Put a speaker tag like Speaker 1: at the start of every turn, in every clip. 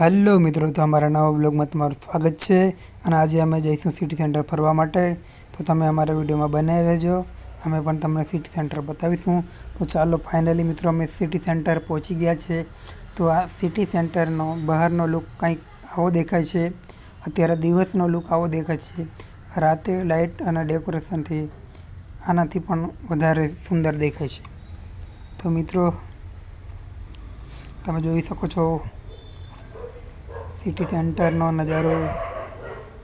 Speaker 1: Hello મિત્રો, તો અમારા નવા બ્લોગમાં તમારું સ્વાગત છે અને આજે અમે જઈશું સિટી સેન્ટર ફરવા માટે. તો તમે અમારા વિડીયોમાં બનાવી રહેજો, અમે પણ તમને સિટી સેન્ટર બતાવીશું. તો ચાલો ફાઇનલી મિત્રો અમે સિટી સેન્ટર પહોંચી ગયા છે. તો આ સિટી સેન્ટરનો બહારનો લુક કંઈક આવો દેખાય છે. અત્યારે દિવસનો લુક આવો દેખાય છે. રાતે લાઇટ અને ડેકોરેશનથી આનાથી પણ વધારે સુંદર દેખાય છે. તો મિત્રો તમે જોઈ શકો છો સિટી સેન્ટરનો નજારો.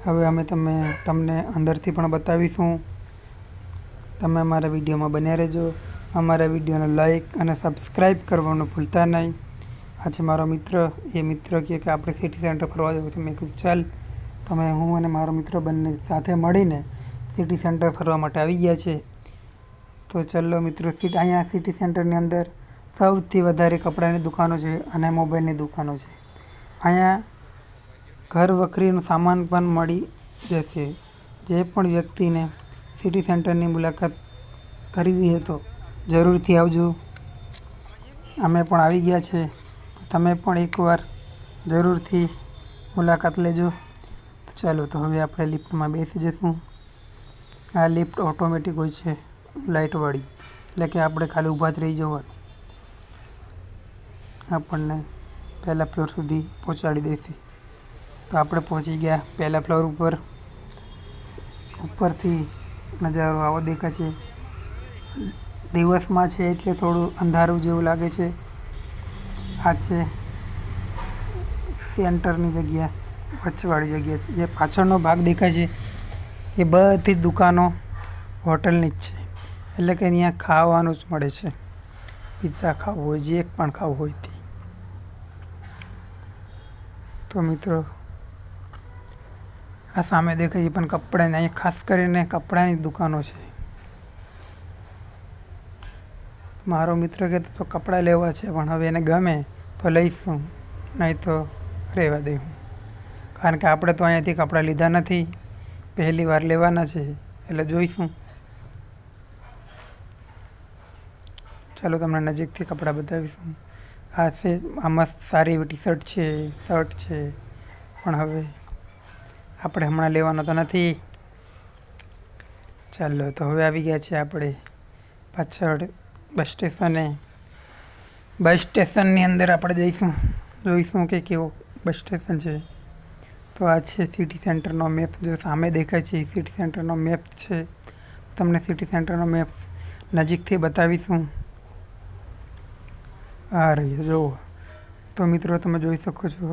Speaker 1: હવે અમે તમને અંદરથી પણ બતાવીશું. તમે અમારા વિડીયોમાં બન્યા રહેજો. અમારા વિડીયોને લાઈક અને સબસ્ક્રાઈબ કરવાનું ભૂલતા નહીં. આ છે મારો મિત્ર. એ મિત્ર કહે કે આપણે સિટી સેન્ટર ફરવા જવું છે. મેં કીધું ચાલ. તમે હું અને મારો મિત્ર બંને સાથે મળીને સિટી સેન્ટર ફરવા માટે આવી ગયા છે. તો ચલો મિત્રો, અહીંયા સિટી સેન્ટરની અંદર સૌથી વધારે કપડાની દુકાનો છે અને મોબાઈલની દુકાનો છે. અહીંયા ઘર વખરીનો સામાન પણ મળી જશે. જે પણ વ્યક્તિને સિટી સેન્ટરની મુલાકાત કરવી હોય તો જરૂરથી આવજો. અમે પણ આવી ગયા છે, તો તમે પણ એકવાર જરૂરથી મુલાકાત લેજો. તો ચાલો, તો હવે આપણે લિફ્ટમાં બેસી જઈશું. આ લિફ્ટ ઓટોમેટિક હોય છે, લાઇટવાળી, એટલે કે આપણે ખાલી ઊભા જ રહી જવાનું. આપણને પહેલા ફ્લોર સુધી પહોંચાડી દેશે. તો આપણે પહોંચી ગયા પહેલા ફ્લોર ઉપર. ઉપરથી નજારો આવો દેખાય છે. દિવસમાં છે એટલે થોડું અંધારું જેવું લાગે છે. આ છે સેન્ટરની જગ્યા, વચવાળી જગ્યા છે. જે પાછળનો ભાગ દેખાય છે એ બધી દુકાનો હોટલની જ છે. એટલે કે અહીંયા ખાવાનું જ મળે છે. પિઝા ખાવું હોય, જે પણ ખાવું હોય તે. તો મિત્રો આ સામે દેખાય છે પણ કપડાની, અહીંયા ખાસ કરીને કપડાની દુકાનો છે. મારો મિત્ર કહેતો તો કપડાં લેવા છે, પણ હવે એને ગમે તો લઈશું, નહીં તો રહેવા દઈશું. કારણ કે આપણે તો અહીંયાથી કપડાં લીધા નથી, પહેલી વાર લેવાના છે, એટલે જોઈશું. ચાલો તમને નજીકથી કપડાં બતાવીશું. આ છે, આ મસ્ત સારી એવી ટી શર્ટ છે, શર્ટ છે, પણ હવે આપણે હમણાં લેવાનો તો નથી. ચાલો, તો હવે આવી ગયા છે આપણે પાછળ બસ સ્ટેશને. બસ સ્ટેશનની અંદર આપણે જઈશું, જોઈશું કે કેવો બસ સ્ટેશન છે. તો આ છે સિટી સેન્ટરનો મેપ. જો સામે દેખાય છે એ સિટી સેન્ટરનો મેપ છે. તમને સિટી સેન્ટરનો મેપ નજીકથી બતાવીશું. આ રહ્યો જુઓ. તો મિત્રો તમે જોઈ શકો છો